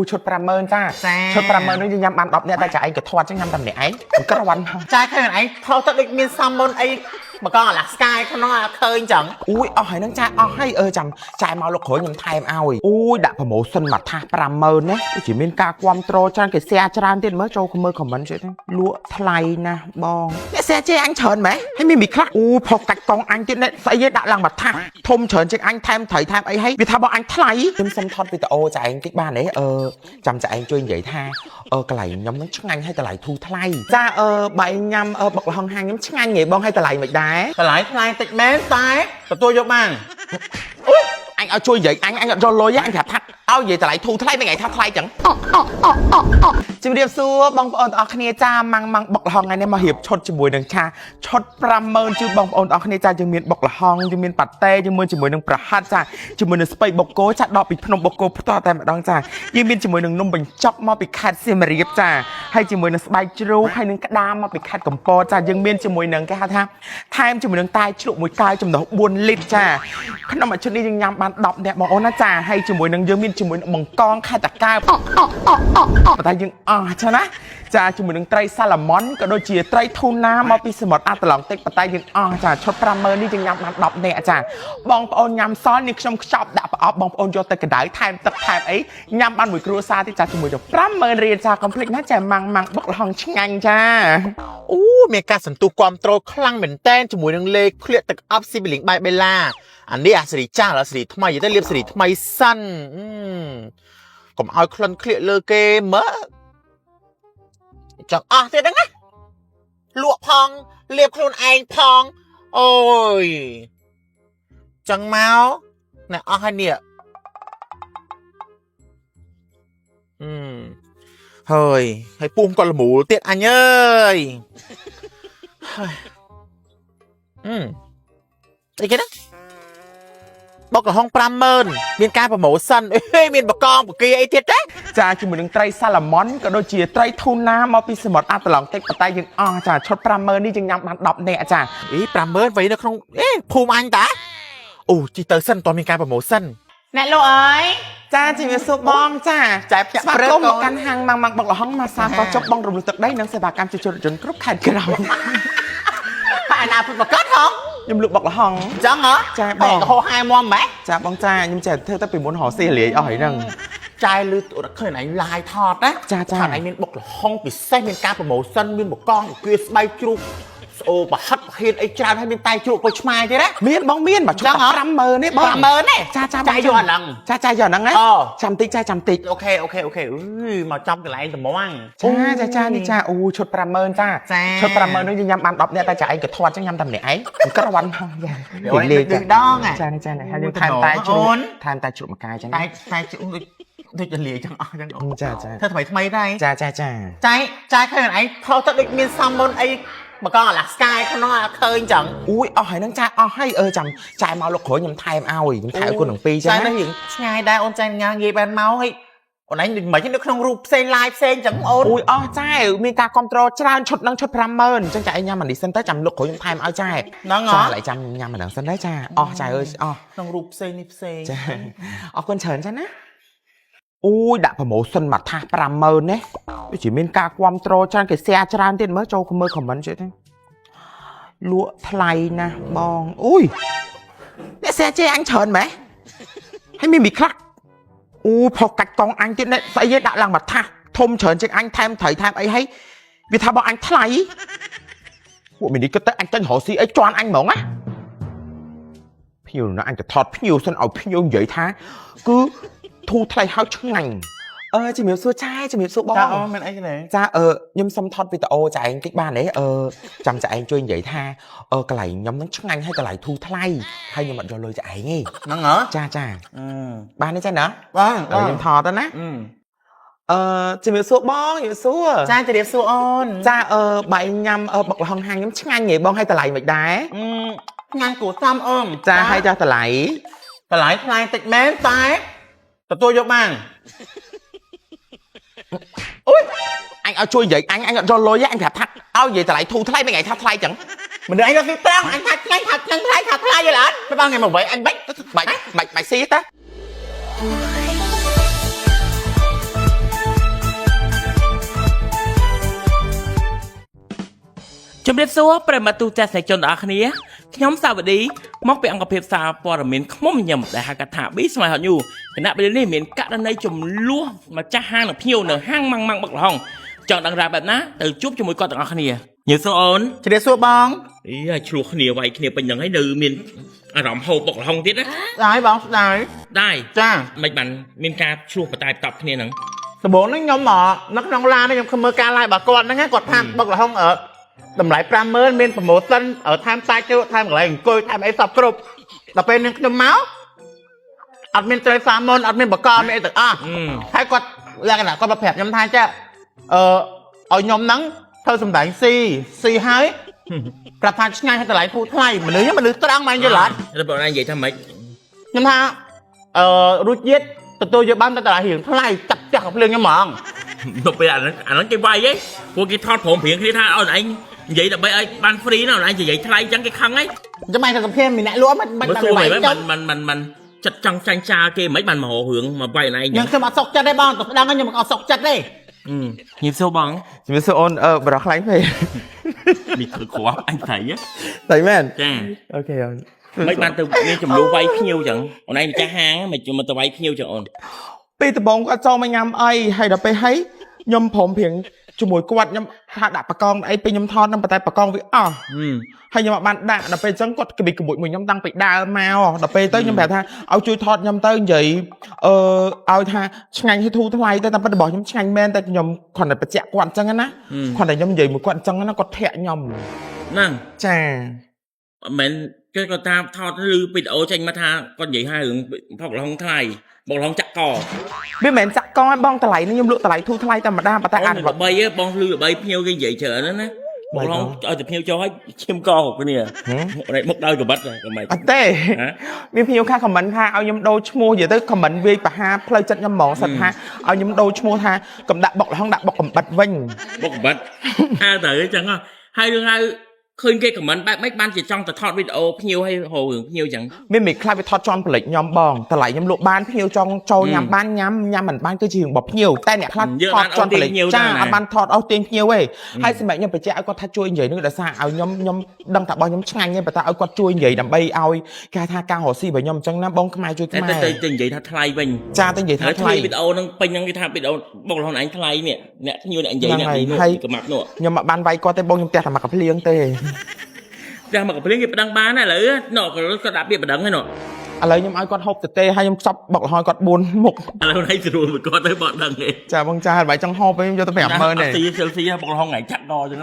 ชุดประเมินจ้าชุดประเมินนี่ยำบันดอกเนี่ยแต่จ่ายก็ทอดจังยำตำเนี่ยไอ้ก็ระวันจ่ายแค่ไหนเขาจะได้มีซัมมอนไอ้มาก่อนหลักสกายเขาน้อยเคยจังอุ้ยเอาให้นังจ่ายเอาให้จำจ่ายมาลูกขอยยำไทม์เอาอุ้ยด่าผมโมสันมาท่าประเมินเนี่ยchỉមានការគ្រប់គ្រងច្រើនគេแซ่ច្រើនទៀតមើលចូលមើលខមមិនជួយលក់ថ្លៃណាស់បងអ្នកแซ่ជេអញច្រើនម៉េចហើយមានមីខ្លះអូផុសកាច់កងអញទៀតស្អីគេដាក់ឡើងមកថាធំច្រើនជាងអញថែមត្រីថែមអីហើយវាថាបងអញថ្លៃខ្ញុំសុំថតវីដេអូចាឯងតិចបានទេចាំចាឯងជួយនិយាយថាកន្លែងខ្ញុំនឹងឆ្ងាញ់ហើយតម្លៃធូរថ្លៃចាបើញ៉ាំបុកល្ហុងហាងខ្ញុំឆ្ងាញ់ហ៎បងហើយតម្លៃមិនដែរតម្លៃថ្លៃតិចមែនតែទទួលយកបានអញឲ្យជួយនិយាយអញអត់យកលុយអញប្រាប់ថាឲ្យនិយាយតម្លៃធូរថ្លៃមិនថ្ងៃថាថ្លៃចឹងជំរាបសួរបងប្អូនទាំងអស់គ្នាចាម៉ាំងបុកល្ហុងថ្ងៃនេះមករៀបឈុតជាមួយនឹងឆាឈុត 50000 ជូនបងប្អូនទាំងអស់គ្នាចាយើងមានបុកល្ហុងយើងមានប៉ាតេជាមួយនឹងប្រហិតចាជាមួយនឹងស្ពៃបុកគោចាដកពីភ្នំបុកគោផ្ទាល់តែម្ដងចាយើងមានជាមួយនឹងនំបញ្ចុកមកពីខេត្តសៀមរាបចាហើយជាមួយនឹងស្បែកជ្រូកហើយនឹងក្តាមមកពីខេត្តកំពតចាយើងមានជាមួយនឹងគេហៅថាថែមជាមួយនឹងតែជ្រូកមួយកែវចំណុះ4លីត្រចាក្នុងមួយឈុតនេះយើងញ៉ាំបាន10នាក់បងអូនណាចាហើយជាមួយនឹងយើងមានជាមួយនឹងបង្កងខេត្តតាកែវតែយើងអស់ចាណាចាជាមួយនឹងត្រីសាឡាម៉ុនក៏ដូចជាត្រីធូណាមកពីសមុទ្រអាត្លង់តិកប៉ុន្តែយើងអស់ចាឈុត 50000 នេះយើងញ៉ាំបាន10នាក់ចាបងប្អូនញ៉ាំសល់នេះខ្ញុំខ្ចប់ដាក់ប្រអប់បងប្អូនយកទៅកដៅថែមទឹកថែមអីញ៉ាំបានមួយគ្រួសារទៀតចាជាមួយនឹង 50000 រៀលចាកុំភ្លេចណាចាម៉ាំងបុកល្ហុងឆ្ងាញ់ចាអូមានការសន្ទុះគ្រប់ត្រូលខ្លាំងមែនតែនជាមួយនឹងលេខឃ្លាកទឹកអប់ស៊ីប៊ីលីងបាយបេឡាអានេះអាសេរីចាស់ឥឡូវសេរីថ្មីទៅលៀបសេរីថ្មីសិនកុំឲ្យក្លិនឃ្លាកលើគេមើលចង់អស់ទៀតហ្នឹងណាលក់ផងលៀបខ្លួនឯងផងអូយចង់មកណែអស់ហើយនេះហើយពុំក៏ល្មូលទៀតអញអើយអីគេណាបុកល្ហុង 50000 មានការប្រម៉ូសិនមានបកងបកាអីទៀតទេចាជាមួយនឹងត្រីសាឡាម៉ុនក៏ដូចជាត្រីធូណាមកពីសមុទ្រអាត្លង់តិកប៉ុន្តែយើងអស់ចាឈុត 50000 នេះយើងញ៉ាំបាន10នាក់ចា50000វិញនៅក្នុងភូមិអញតាអូជីទៅសិនតើមានការប្រម៉ូសិនអ្នកលោកអើយចាជំរាបសួរបងចាចែកចាក់ព្រឹកមកកាន់ហាងម៉ាំងបុកល្ហុងមកសាក៏ចុកបងរំលឹកទឹកដីនិងសេវាកម្មជួសជុលរថយន្តគ្រប់ខេត្តក្រៅហើយណាពុតមកកាត់ហងខ្ញុំលក់បុកល្ហុងចឹងហ៎ចាបងហោហែមុំម៉េចចាបងចាខ្ញុំចេះធ្វើទៅពីមុនរកស៊ីលាយអស់ហើយហ្នឹងចាយលឺឃើញឯងឡាយថតណាចាថាឯងមានបុកល្ហុងពិសេសមានការប្រម៉ូសិនមានបកងគៀស្បែកជ្រូកអូប្រហិតហ៊ានអីច្រើនហើយមានតែជ្រូកពុយឆ្មាយទៀតណាមានបងមានមកចុះ 50000 នេះបង 50000 នេះចាចាយយកអាហ្នឹងចាយកអាហ្នឹងណាចាំតិចចាចាំតិចអូខេមកចំកន្លែងត្មងចានេះចាអូឈុត 50000 ចាឈុត 50000 នេះយើងញ៉ាំបាន10នាក់តែចាឯងក៏ធាត់ចឹងញ៉ាំតែម្នាក់ឯងក៏រវ៉ាន់ផងចាលេងដងចាហើយយើងថែមតែជ្រូកមកកាយចឹងតែជ្រូកដូចលាយចឹងអស់ចឹងចាធ្វើថ្មីដែរចាចាយឃើញឯងខុសទៅដូចមានសាំមុនអីមកកងអាឡាស្កាយក្នុងឃើញចឹងអូយអស់ហើយនឹងចាអស់ហើយចាំចាយមកលោកគ្រូខ្ញុំថែមឲ្យខ្ញុំថែគុណនឹង2ចឹងណាយើងឆ្ងាយដែរអូនចាញ់ញ៉ាំងាយបានមកហើយអូនឯងមិននៅក្នុងរូបផ្សេង live ផ្សេងចឹងអូនអូយអស់ចាមានការគ្រប់គ្រងច្រើនឈុតនឹងឈុត 50000 ចឹងចាឯងញ៉ាំអានេះសិនទៅចាំលោកគ្រូខ្ញុំថែមឲ្យចាហ្នឹងចាឡើយចាំញ៉ាំអាហ្នឹងសិនដែរចាអស់ចាអើយអស់ក្នុងរូបផ្សេងនេះផ្សេងចាអរគុណច្រើនចាណាអូយដាក់ប្រម៉ូសិនមកថា 50000 ណាវាchỉមានការគ្រប់គ្រងច្រើនគេแซ่ច្រើនទៀតមើលចូលមើលខមមិនជួយទៅលក់ថ្លៃណាស់បងអូយអ្នកแซ่ជេអញច្រើនម៉េចហើយមានមីខ្លះអូផុសកាច់កងអញទៀតស្អីគេដាក់ឡើងមកថាធំច្រើនជាងអញថែមត្រីថែមអីហើយវាថាបងអញថ្លៃពួកមីនេះគិតទៅអញចាញ់រកស៊ីអីជន់អញហ្មងណាភ្ញៀវណាអញទៅថតភ្ញៀវសិនឲ្យភ្ញៀវនិយាយថាគឺធូរថ្លៃហើយឆ្ងាញ់ជំរាបសួរចាជំរាបសួរបងចាអូនមានអីទេចាខ្ញុំសុំថតវីដេអូចាឯងតិចបានទេចាំចាឯងជួយនិយាយថាកន្លែងខ្ញុំនឹងឆ្ងាញ់ហើយតម្លៃធូរថ្លៃហើយខ្ញុំអត់យកលុយចាឯងទេហ្នឹងហ៎ចាបានទេចាណាបានខ្ញុំថតទៅណាជំរាបសួរបងជំរាបសួរចាជំរាបសួរអូនចាបើញ៉ាំបុកល្ហុងហាងខ្ញុំឆ្ងាញ់ហ៎បងហើយតម្លៃមិនដែរញ៉ាំគួរតាមអូនចាហើយចាតម្លៃថ្លៃតិចមែនតែទទួលយកបានអូយអញឲ្យជួយនិយាយអញអត់យកលុយអញប្រាប់ថាឲ្យនិយាយតម្លៃធូរថ្លៃមិនថ្ងៃថាថ្លៃចឹងមិនដឹងអញយកទីត្រង់អញថាថ្លៃថាថ្លៃយល់អត់មិនបងថ្ងៃមកវិញអញបាច់ស៊ីតា ជំរាបសួរប្រិមត្តទូទស្សនិកជនទាំងអស់គ្នាខ្ញុំសាវឌីមកពីអង្គភាពសារព័ត៌មានខ្មុំញឹមដែលហៅកាត់ថា B Smile Hot News គណៈពេលនេះមានករណីចំនួនម្ចាស់ហាងនិងភ្ញៀវនៅហាងម៉ាំងម៉ាំងបុកល្ហុងចង់ដឹងរ៉ាបែបណាទៅជួបជាមួយគាត់ទាំងអស់គ្នាញើសអូន ជ្រាបសួរបង អីឆ្លោះគ្នាវាយគ្នាពេញហ្នឹងហើយនៅមានអារម្មណ៍ហូបបុកល្ហុងទៀតណា ស្ដាយបងស្ដាយ ដែរ ចា មិនបានមានការឆ្លោះបតែតប់គ្នាហ្នឹង ដំបូងហ្នឹងខ្ញុំមកនៅក្នុងឡាននេះខ្ញុំមើលការ live របស់គាត់ហ្នឹងគាត់ថាបុកល្ហុងតម្លៃ 50000 មាន promotion ថែមសាច់ជ្រូកថែមកន្លែងអង្គុយថែមអីសពគ្រប់ដល់ពេលនឹងខ្ញុំមកអត់មានត្រីសាម៉ុនអត់មានបកកមានអីទាំងអស់ហើយគាត់លក្ខណៈគាត់មកប្រាប់ខ្ញុំថាចាឲ្យខ្ញុំហ្នឹងធ្វើសម្ដែងស៊ីហើយប្រាប់ថាឆ្ងាញ់ហើយតម្លៃធូរថ្លៃមនុស្សត្រង់មកយល់អត់ តែបងណានិយាយថាម៉េច ខ្ញុំថារសជាតិទទួលយកបានតែតម្លៃរៀងថ្លៃចាក់ចាក់ភ្លើងខ្ញុំហ្មង ទៅពេលអាហ្នឹងគេវាយហីពួកគេថតព្រមព្រៀងគ្នាថាអូនឯងនិយាយដើម្បីឲ្យបាន free ណាអូនឯងនិយាយថ្លៃអញ្ចឹងគេខឹងហី ចាំមិនថាសុភាពមានអ្នកលក់មិនបានវាយខ្ញុំ มันចិត្តចង់ចាញ់ចាគេមិនបានមករឿងមកវាយអូនឯង ខ្ញុំខ្ញុំអត់សុកចិត្តទេបងទៅស្ដាំខ្ញុំអត់សុកចិត្តទេ ញៀបសួរបង ជំរាបសួរអូនបរោះខ្លាញ់ពេក នេះធ្វើគ្រាប់អញថៃ តែមែន ចា អូខេអូន មិនបានទៅមានចំនួនវាយភ្ញៀវអញ្ចឹងអូនឯងម្ចាស់ហាងមិនទៅវាយភ្ញៀវអញ្ចឹងអូន ពេលដំបងគាត់ចូលមកញ៉ាំអីហើយដល់ពេលហើយខ្ញុំព្រមព្រៀងជាមួយគាត់ខ្ញុំថាដាក់បកងអីពេលខ្ញុំថតនឹងតែបកងវាអស់ហើយខ្ញុំអត់បានដាក់ដល់ពេលអញ្ចឹងគាត់ក្បិចក្មួយមួយខ្ញុំតាំងពីដើមមកដល់ពេលទៅខ្ញុំប្រាប់ថាឲ្យជួយថតខ្ញុំទៅនិយាយឲ្យថាឆ្ងាញ់ឲ្យធូរថ្លៃទៅតែប៉ុតរបស់ខ្ញុំឆ្ងាញ់មែនតែខ្ញុំគ្រាន់តែបញ្ជាក់គាត់អញ្ចឹងណាគ្រាន់តែខ្ញុំនិយាយមួយគាត់អញ្ចឹងណាគាត់ធាក់ខ្ញុំ ហ្នឹង ចា មិនគេគាត់ថាថតឬវីដេអូចេញមកថាគាត់និយាយហើយរឿងផកលហុងថ្លៃបងលហុងចាក់ក វាមិនមែនចាក់កឲ្យបងតម្លៃនេះខ្ញុំលក់តម្លៃធូរថ្លៃតែម្ដងប៉ុន្តែអាន ល្បីបងលឺល្បីភ្ញៀវគេនិយាយច្រើនណាបងឡងឲ្យតែភ្ញៀវចូលឲ្យឈាមកគ្រប់គ្នានេះមុខដោយកបិតក៏មិន អត់ទេមានភ្ញៀវខាខមមិនថាឲ្យខ្ញុំដូរឈ្មោះនិយាយទៅខមមិនវាយបហាផ្លូវចិត្តខ្ញុំហ្មងសិនថាឲ្យខ្ញុំដូរឈ្មោះថាកំដាក់បុកល្ហុងដាក់បុកកំបិតវិញ បុកកំបិតអើទៅអញ្ចឹងហើយរឿងហៅឃើញគេខមមិនបែបម៉េចបានជាចង់ទៅថតវីដេអូភ្ញៀវឲ្យហៅរឿងភ្ញៀវអញ្ចឹង មានមិនខ្លាចវាថតចន់ប្លេចខ្ញុំបងតម្លៃខ្ញុំលក់បានភ្ញៀវចង់ចូលញ៉ាំបានញ៉ាំមិនបានគឺជារឿងរបស់ភ្ញៀវតែអ្នកខ្លះថតចន់ប្លេចចាអត់បានថតអស់ទាញភ្ញៀវទេហើយសម្រាប់ខ្ញុំបញ្ជាក់ឲ្យគាត់ថាជួយនិយាយនឹងដោយសារឲ្យខ្ញុំដឹងថាបងខ្ញុំឆ្ងាញ់ទេប៉ុន្តែឲ្យគាត់ជួយនិយាយដើម្បីឲ្យគេថាការរកស៊ីរបស់ខ្ញុំអញ្ចឹងណាបងខ្មែរជួយខ្មែរ តែនិយាយថាថ្លៃវិញ ចាតែនិយាយថាថ្លៃ វីដេអូហ្នឹងពេញហ្នឹងគេថាវីដេអូបងលហុងឯងថ្លៃនេះអ្នកភ្ញៀវអ្នកនិយាយអ្នកនេះកំាប់នោះ ខ្ញុំមិនបានវាយគាត់ទេបងខ្ញុំផ្ទះតែមកកាភ្លៀងទេ តែមកកំភ្លៀងគេប្តឹងបានឥឡូវនោះគាត់ដាក់ពាក្យប្តឹងហើយនោះ ឥឡូវខ្ញុំឲ្យគាត់ហូបទៅទេហើយខ្ញុំខ្ចប់បុកល្ហុងគាត់4មុខ ឥឡូវនេះស្រួលមួយគាត់ទៅបកដឹងទេ ចាបងចាហើយបាយចង់ហូបវិញយកទៅ50000ទេ ស៊ីបុកល្ហុងឯងចាក់កអញ្ចឹង